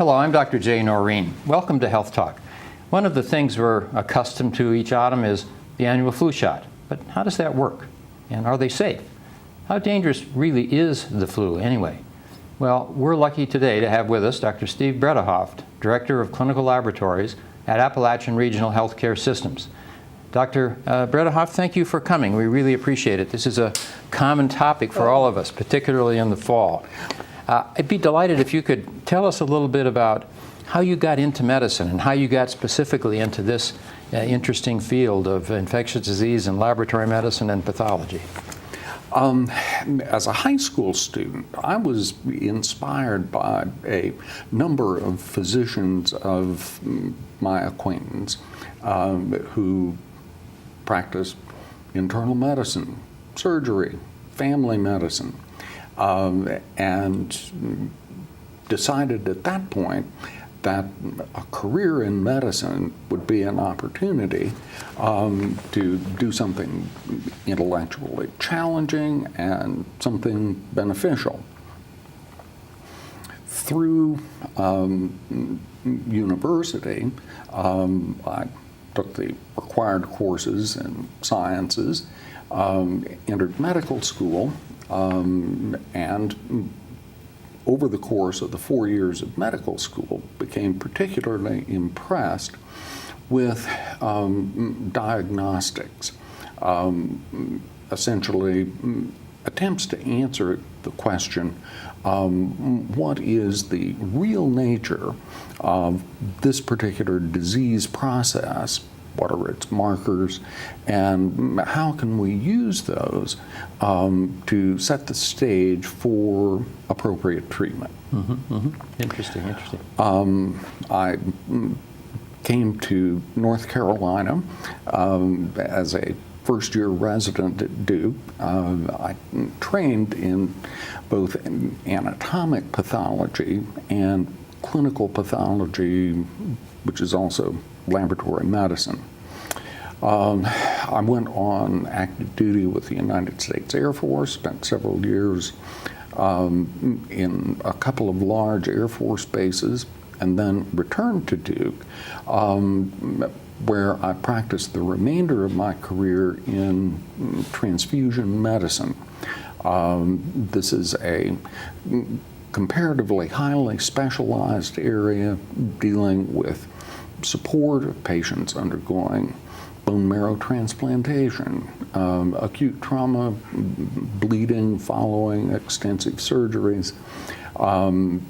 Hello, I'm Dr. Jay Noreen. Welcome to Health Talk. One of the things we're accustomed to each autumn is the annual flu shot. But how does that work? And are they safe? How dangerous really is the flu anyway? Well, we're lucky today to have with us Dr. Steve Bredehoeft, Director of Clinical Laboratories at Appalachian Regional Healthcare Systems. Dr. Bredehoeft, thank you for coming. We really appreciate it. This is a common topic for all of us, particularly in the fall. I'd be delighted if you could tell us a little bit about how you got into medicine and how you got specifically into this interesting field of infectious disease and laboratory medicine and pathology. As a high school student, I was inspired by a number of physicians of my acquaintance who practiced internal medicine, surgery, family medicine, and decided at that point that a career in medicine would be an opportunity to do something intellectually challenging and something beneficial. Through university, I took the required courses in sciences, entered medical school, and over the course of the 4 years of medical school, became particularly impressed with diagnostics, essentially attempts to answer the question, what is the real nature of this particular disease process? What are its markers, and how can we use those to set the stage for appropriate treatment? Interesting. I came to North Carolina as a first-year resident at Duke. I trained in both anatomic pathology and clinical pathology, which is also laboratory medicine. I went on active duty with the United States Air Force, spent several years in a couple of large Air Force bases, and then returned to Duke, where I practiced the remainder of my career in transfusion medicine. This is a comparatively highly specialized area dealing with support of patients undergoing bone marrow transplantation, acute trauma, bleeding following extensive surgeries. On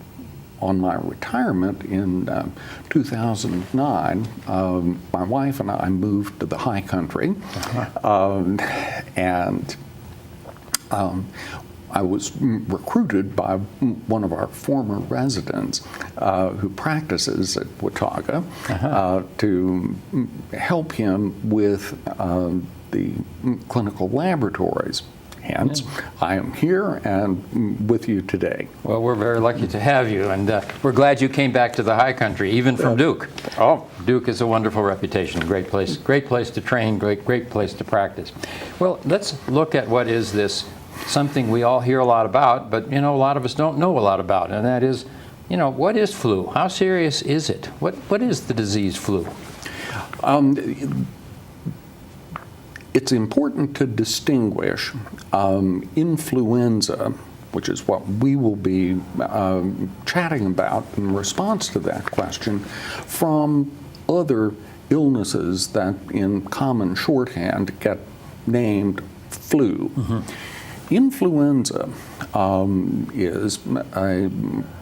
my retirement in 2009, my wife and I moved to the high country, and I was recruited by one of our former residents who practices at Watauga to help him with the clinical laboratories. Hence, I am here and with you today. Well, we're very lucky to have you, and we're glad you came back to the high country, even from Duke. Oh, Duke is a wonderful reputation, great place to train, great place to practice. Well, let's look at what is this, something we all hear a lot about, but a lot of us don't know a lot about, and that is, what is flu? How serious is it? What is the disease flu? It's important to distinguish influenza, which is what we will be chatting about in response to that question, from other illnesses that in common shorthand get named flu. Influenza is a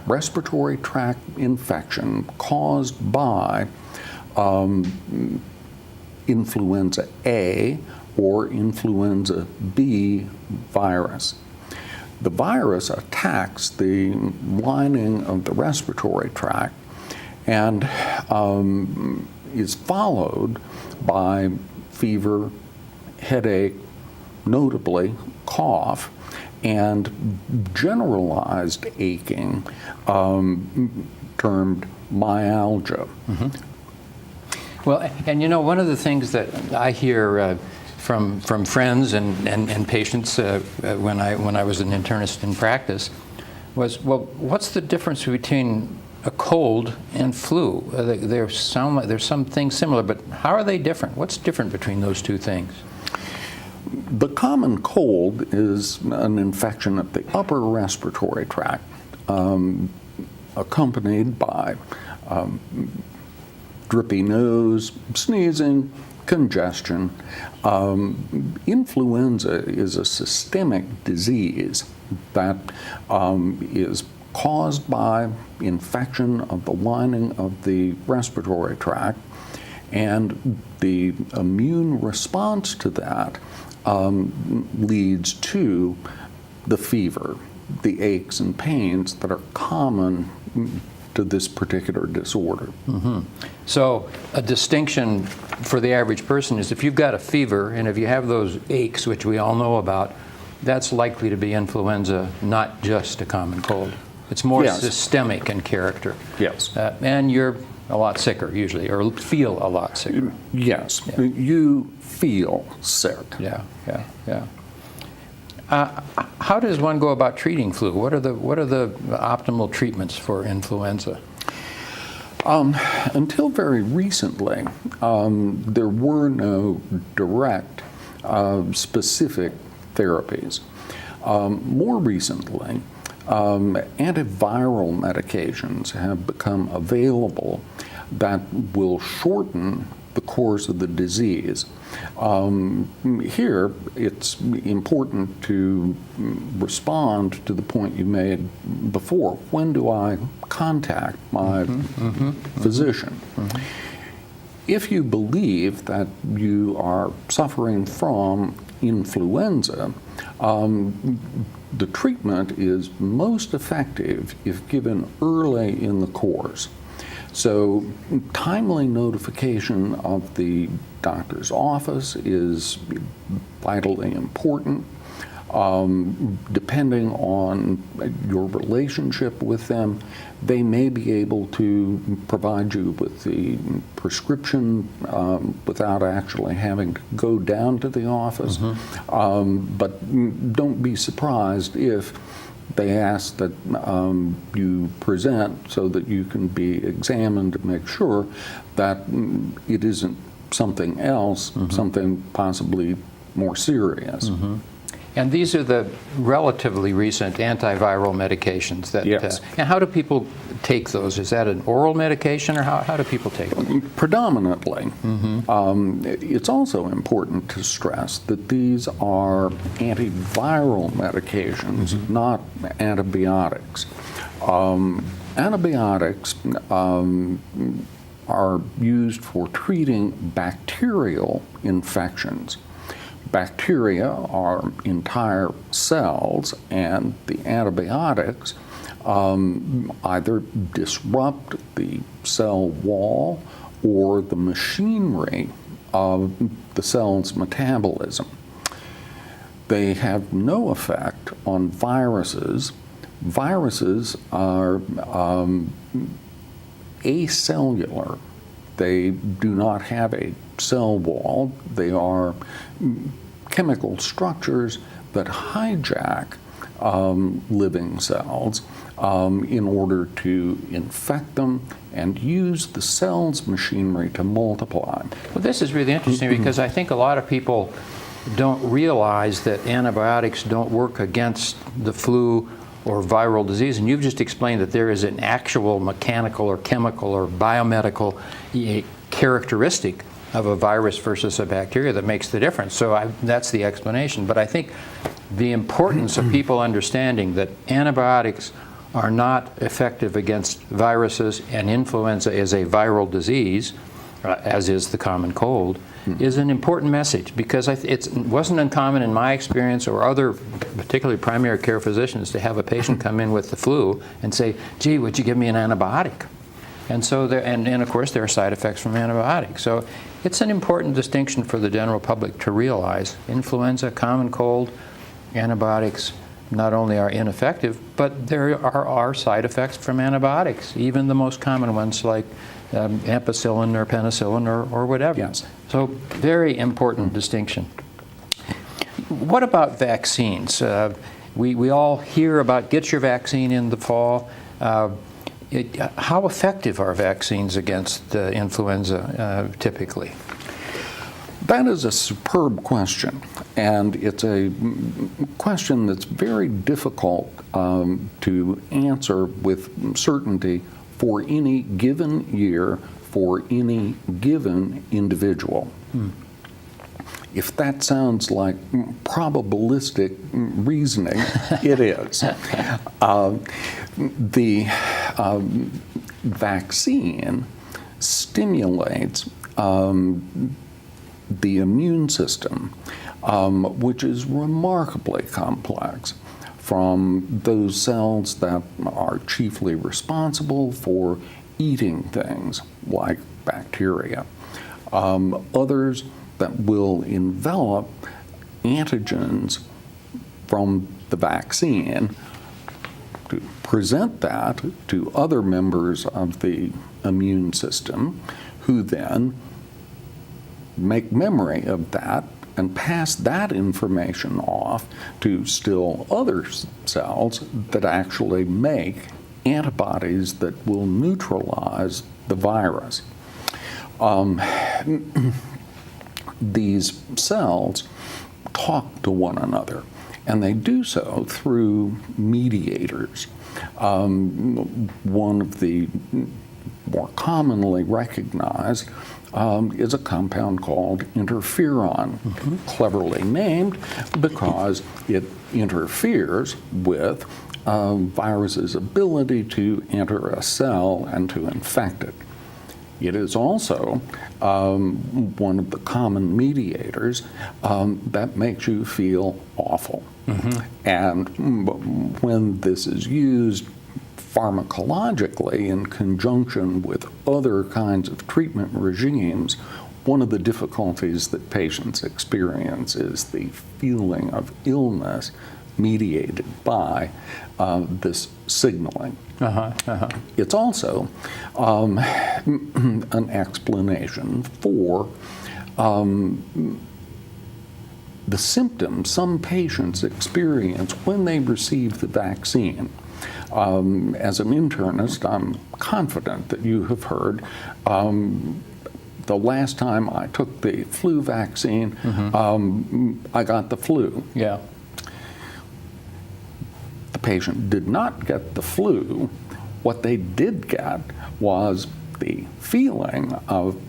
respiratory tract infection caused by influenza A or influenza B virus. The virus attacks the lining of the respiratory tract and is followed by fever, headache, notably cough, and generalized aching, termed myalgia. Well, and one of the things that I hear from friends and patients when I was an internist in practice was, well, what's the difference between a cold and flu. There's some things similar, but how are they different? What's different between those two things? The common cold is an infection of the upper respiratory tract, accompanied by drippy nose, sneezing, congestion. Influenza is a systemic disease that is caused by infection of the lining of the respiratory tract, and the immune response to that leads to the fever, the aches and pains that are common to this particular disorder. So a distinction for the average person is if you've got a fever and if you have those aches, which we all know about, that's likely to be influenza, not just a common cold. It's more Yes. systemic in character. Yes. And you're a lot sicker usually, or feel a lot sicker. Yes, you feel sick. Yeah. How does one go about treating flu? What are the optimal treatments for influenza? Until very recently, there were no direct specific therapies. More recently, antiviral medications have become available that will shorten the course of the disease. Here, it's important to respond to the point you made before. When do I contact my physician? If you believe that you are suffering from influenza, the treatment is most effective if given early in the course. So timely notification of the doctor's office is vitally important. Depending on your relationship with them, they may be able to provide you with the prescription without actually having to go down to the office. But don't be surprised if they ask that you present so that you can be examined to make sure that it isn't something else, something possibly more serious. And these are the relatively recent antiviral medications that. Yes. And how do people take those? Is that an oral medication, or how do people take them? Predominantly. It's also important to stress that these are antiviral medications, not antibiotics. Antibiotics are used for treating bacterial infections. Bacteria are entire cells, and the antibiotics either disrupt the cell wall or the machinery of the cell's metabolism. They have no effect on viruses. Viruses are acellular. They do not have a cell wall. They are chemical structures that hijack living cells in order to infect them and use the cell's machinery to multiply. Well, this is really interesting because I think a lot of people don't realize that antibiotics don't work against the flu or viral disease, and you've just explained that there is an actual mechanical or chemical or biomedical characteristic of a virus versus a bacteria that makes the difference. So that's the explanation. But I think the importance of people understanding that antibiotics are not effective against viruses, and influenza is a viral disease, as is the common cold, is an important message, because it wasn't uncommon in my experience or other, particularly primary care physicians, to have a patient come in with the flu and say, gee, would you give me an antibiotic? And so and of course there are side effects from antibiotics. So it's an important distinction for the general public to realize. Influenza, common cold, antibiotics not only are ineffective, but there are side effects from antibiotics, even the most common ones like ampicillin or penicillin or whatever. Yes. So very important distinction. What about vaccines? We all hear about get your vaccine in the fall. How effective are vaccines against influenza typically? That is a superb question, and it's a question that's very difficult to answer with certainty for any given year, for any given individual. If that sounds like probabilistic reasoning, it is. The vaccine stimulates the immune system, which is remarkably complex, from those cells that are chiefly responsible for eating things like bacteria, others that will envelop antigens from the vaccine to present that to other members of the immune system, who then make memory of that and pass that information off to still other cells that actually make antibodies that will neutralize the virus. These cells talk to one another, and they do so through mediators. One of the more commonly recognized is a compound called interferon, cleverly named because it interferes with virus's ability to enter a cell and to infect it. It is also one of the common mediators that makes you feel awful. And when this is used pharmacologically in conjunction with other kinds of treatment regimes, one of the difficulties that patients experience is the feeling of illness mediated by this signaling. It's also an explanation for the symptoms some patients experience when they receive the vaccine. As an internist, I'm confident that you have heard the last time I took the flu vaccine, I got the flu. Yeah. The patient did not get the flu. What they did get was the feeling of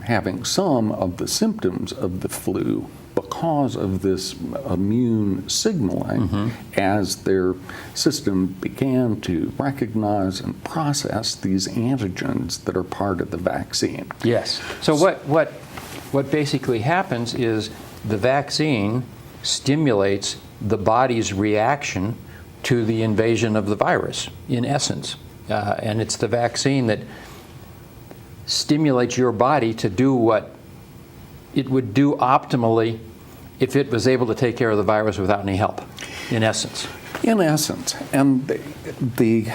having some of the symptoms of the flu because of this immune signaling as their system began to recognize and process these antigens that are part of the vaccine. Yes. So what basically happens is the vaccine stimulates the body's reaction to the invasion of the virus, in essence. And it's the vaccine that stimulates your body to do what it would do optimally if it was able to take care of the virus without any help, in essence. In essence, and the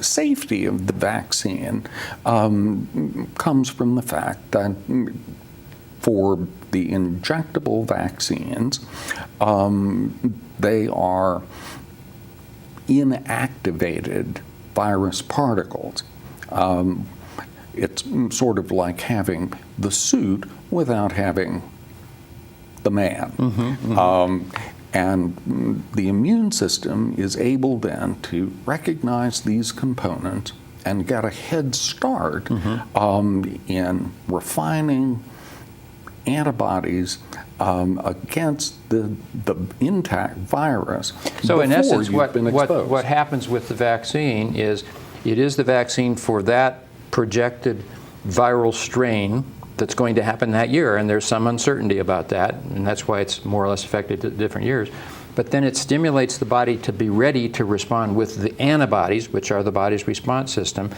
safety of the vaccine comes from the fact that for the injectable vaccines, they are inactivated virus particles. It's sort of like having the suit without having the man. And the immune system is able then to recognize these components and get a head start in refining antibodies against the intact virus. So in essence, what what happens with the vaccine is it is the vaccine for that projected viral strain that's going to happen that year, and there's some uncertainty about that, and that's why it's more or less effective at different years. But then it stimulates the body to be ready to respond with the antibodies, which are the body's response system.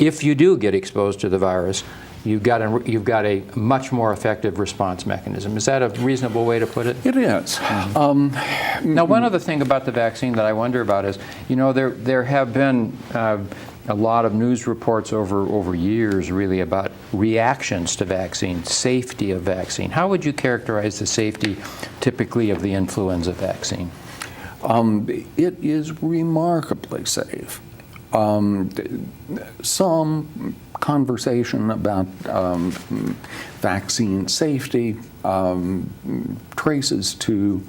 If you do get exposed to the virus, you've got a much more effective response mechanism. Is that a reasonable way to put it? It is. Now, one other thing about the vaccine that I wonder about is, you know, there have been a lot of news reports over years, really, about reactions to vaccine, safety of vaccine. How would you characterize the safety, typically, of the influenza vaccine? It is remarkably safe. some conversation about vaccine safety, traces to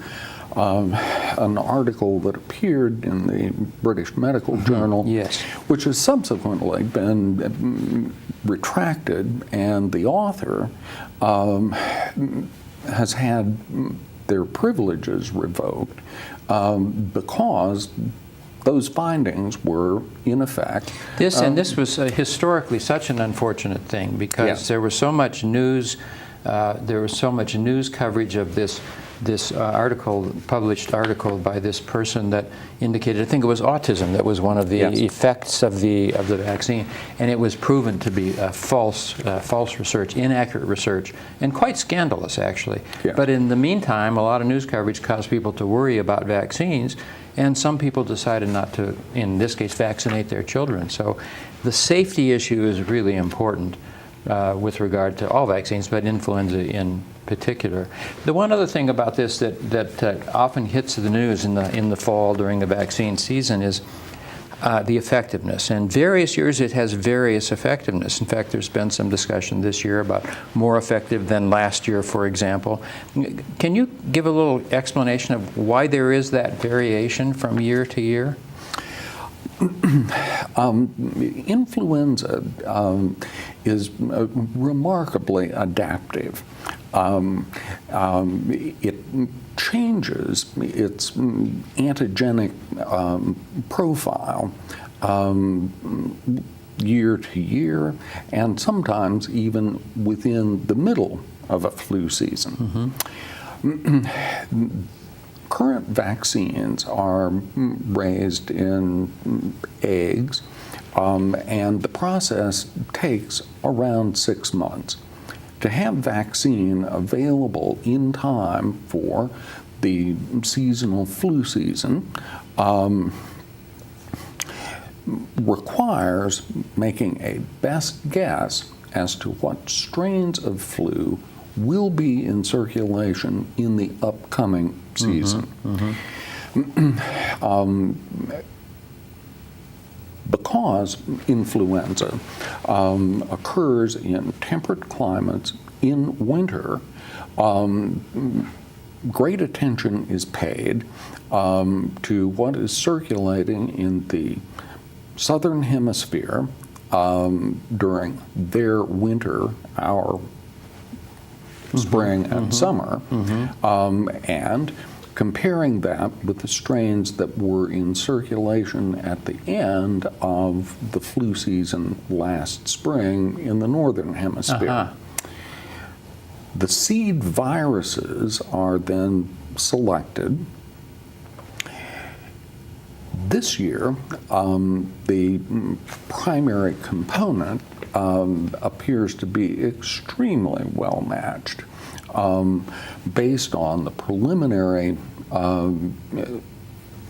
an article that appeared in the British Medical Journal, Yes. which has subsequently been retracted, and the author has had their privileges revoked because those findings were, in effect, This was historically such an unfortunate thing because Yes. there was so much news, coverage of this published article by this person that indicated, I think it was autism that was one of the Yes. effects of the vaccine, and it was proven to be false research, inaccurate research, and quite scandalous actually. Yes. But in the meantime, a lot of news coverage caused people to worry about vaccines, and some people decided not to, in this case, vaccinate their children. So the safety issue is really important with regard to all vaccines, but influenza in particular. The one other thing about this that often hits the news in the fall during the vaccine season is the effectiveness. And various years it has various effectiveness. In fact, there's been some discussion this year about more effective than last year, for example. Can you give a little explanation of why there is that variation from year to year? Influenza is remarkably adaptive. It changes its antigenic profile year to year, and sometimes even within the middle of a flu season. Current vaccines are raised in eggs, and the process takes around 6 months. To have vaccine available in time for the seasonal flu season requires making a best guess as to what strains of flu will be in circulation in the upcoming season. Because influenza occurs in temperate climates in winter, great attention is paid to what is circulating in the southern hemisphere during their winter, our spring and summer, and comparing that with the strains that were in circulation at the end of the flu season last spring in the northern hemisphere. The seed viruses are then selected. This year, the primary component appears to be extremely well matched. Based on the preliminary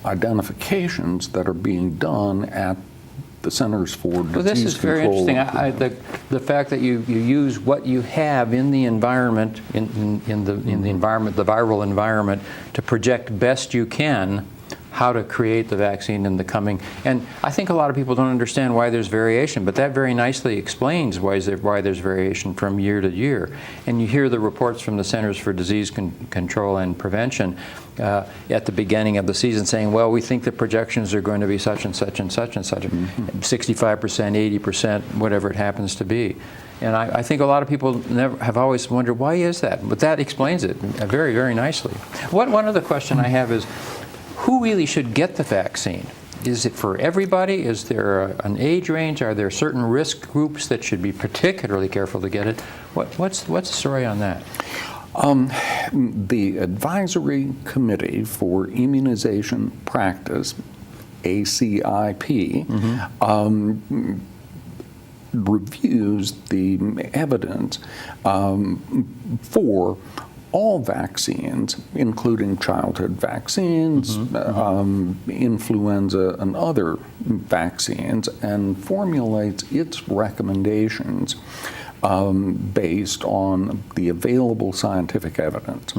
identifications that are being done at the Centers for Disease Control. Well, this is very interesting. The fact that you use what you have in the environment, in the environment, the viral environment, to project best you can how to create the vaccine in the coming. And I think a lot of people don't understand why there's variation, but that very nicely explains why there's variation from year to year. And you hear the reports from the Centers for Disease Control and Prevention at the beginning of the season saying, well, we think the projections are going to be such and such and such and such, 65%, 80%, whatever it happens to be. And I think a lot of people have always wondered, why is that? But that explains it very, very nicely. One other question I have is, who really should get the vaccine? Is it for everybody? Is there an age range? Are there certain risk groups that should be particularly careful to get it? What's the story on that? The Advisory Committee for Immunization Practice, ACIP, reviews the evidence for all vaccines, including childhood vaccines, influenza, and other vaccines, and formulates its recommendations based on the available scientific evidence.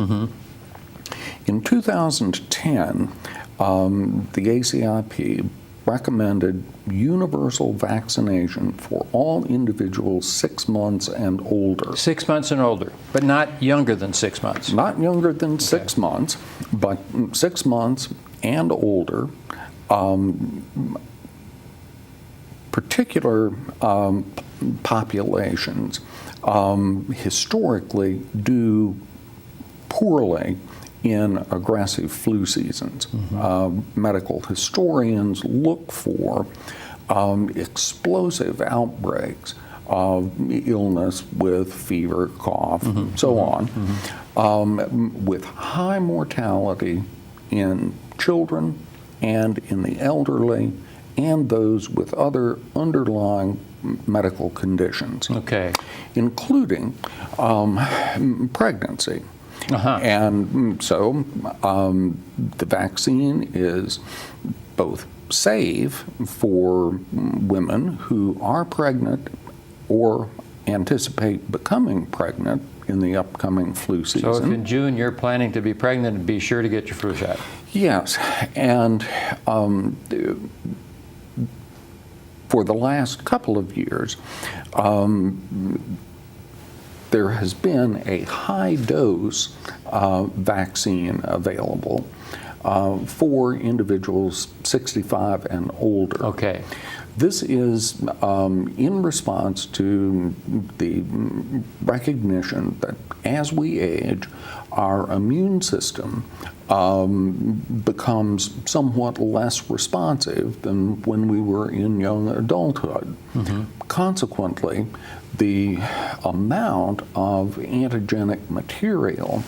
In 2010, the ACIP recommended universal vaccination for all individuals 6 months and older. 6 months and older, but not younger than 6 months. Not younger than 6 months, but 6 months and older. Particular populations historically do poorly in aggressive flu seasons. Medical historians look for explosive outbreaks of illness with fever, cough, so on, with high mortality in children and in the elderly and those with other underlying medical conditions, including pregnancy. And so the vaccine is both safe for women who are pregnant or anticipate becoming pregnant in the upcoming flu season. So if in June you're planning to be pregnant, be sure to get your flu shot. Yes, and for the last couple of years, there has been a high-dose vaccine available for individuals 65 and older. This is in response to the recognition that as we age, our immune system becomes somewhat less responsive than when we were in young adulthood. Consequently, the amount of antigenic material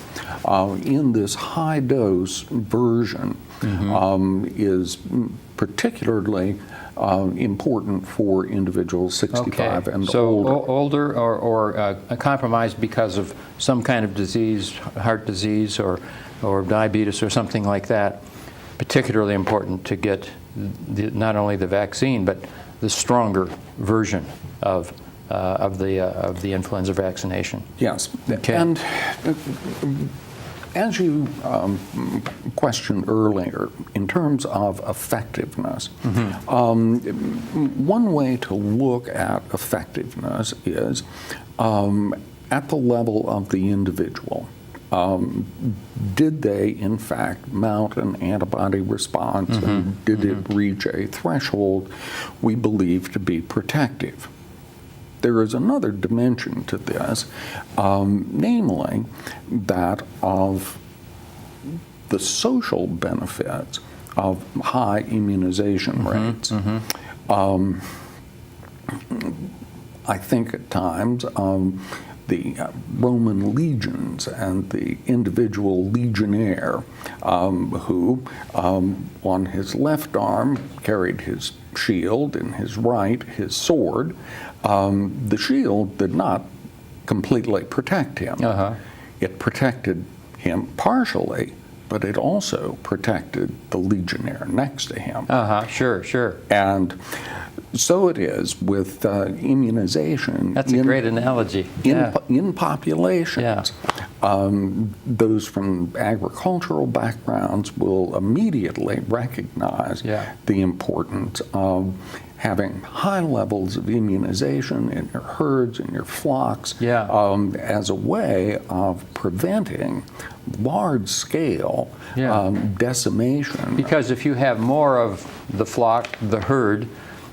in this high-dose version is particularly important for individuals 65 and so older. Older or compromised because of some kind of disease, heart disease or diabetes or something like that, particularly important to get not only the vaccine but the stronger version of the influenza vaccination. Yes, and as you questioned earlier, in terms of effectiveness, one way to look at effectiveness is at the level of the individual. Did they, in fact, mount an antibody response, and did it reach a threshold we believe to be protective? There is another dimension to this, namely that of the social benefits of high immunization rates. I think at times the Roman legions and the individual legionnaire who on his left arm carried his shield, in his right his sword. The shield did not completely protect him. It protected him partially, but it also protected the legionnaire next to him. Sure. And so it is with immunization. That's a great analogy. In populations. Those from agricultural backgrounds will immediately recognize the importance of having high levels of immunization in your herds, in your flocks, as a way of preventing large-scale decimation. Because if you have more of the flock, the herd,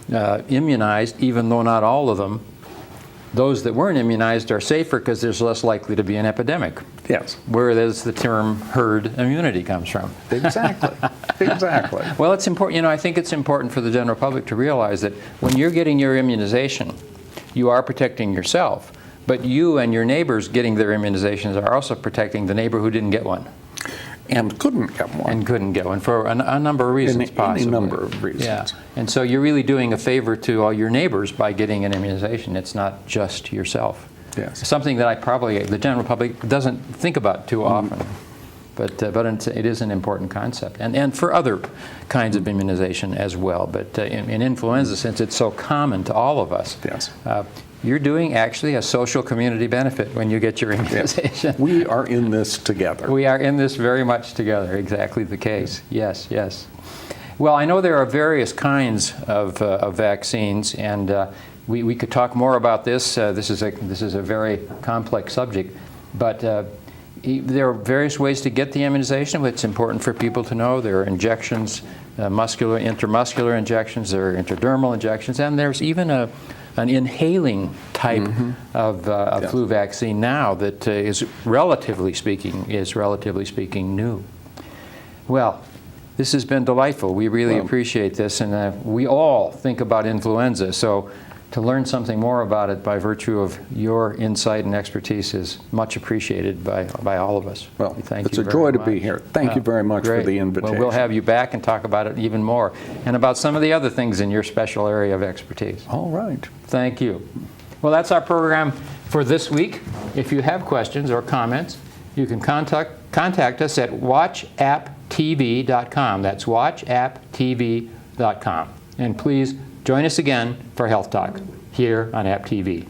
immunized, even though not all of them, those that weren't immunized are safer because there's less likely to be an epidemic. Yes. Where the term herd immunity comes from. Exactly. Well, it's important. I think it's important for the general public to realize that when you're getting your immunization, you are protecting yourself, but you and your neighbors getting their immunizations are also protecting the neighbor who didn't get one. And couldn't get one. For a number of reasons, possibly. Any number of reasons. Yeah. And so you're really doing a favor to all your neighbors by getting an immunization. It's not just yourself. Yes. Something that the general public doesn't think about too often. But it is an important concept. And for other kinds of immunization as well. But in influenza, since it's so common to all of us, you're doing actually a social community benefit when you get your immunization. Yes. We are in this together. We are in this very much together. Exactly the case. Yes. Well, I know there are various kinds of vaccines, and we could talk more about this. This is a very complex subject, but there are various ways to get the immunization. It's important for people to know. There are injections, muscular, intramuscular injections, there are intradermal injections, and there's even an inhaling type of flu vaccine now that is relatively speaking new. Well, this has been delightful. We really appreciate this, and we all think about influenza. So to learn something more about it by virtue of your insight and expertise is much appreciated by all of us. Well, Thank it's you a very joy to much. be here. Thank you very much for Great. the invitation. Well, we'll have you back and talk about it even more, and about some of the other things in your special area of expertise. All right. Thank you. Well, that's our program for this week. If you have questions or comments, you can contact us at watchapptv.com. That's watchapptv.com. And please join us again for Health Talk here on App TV.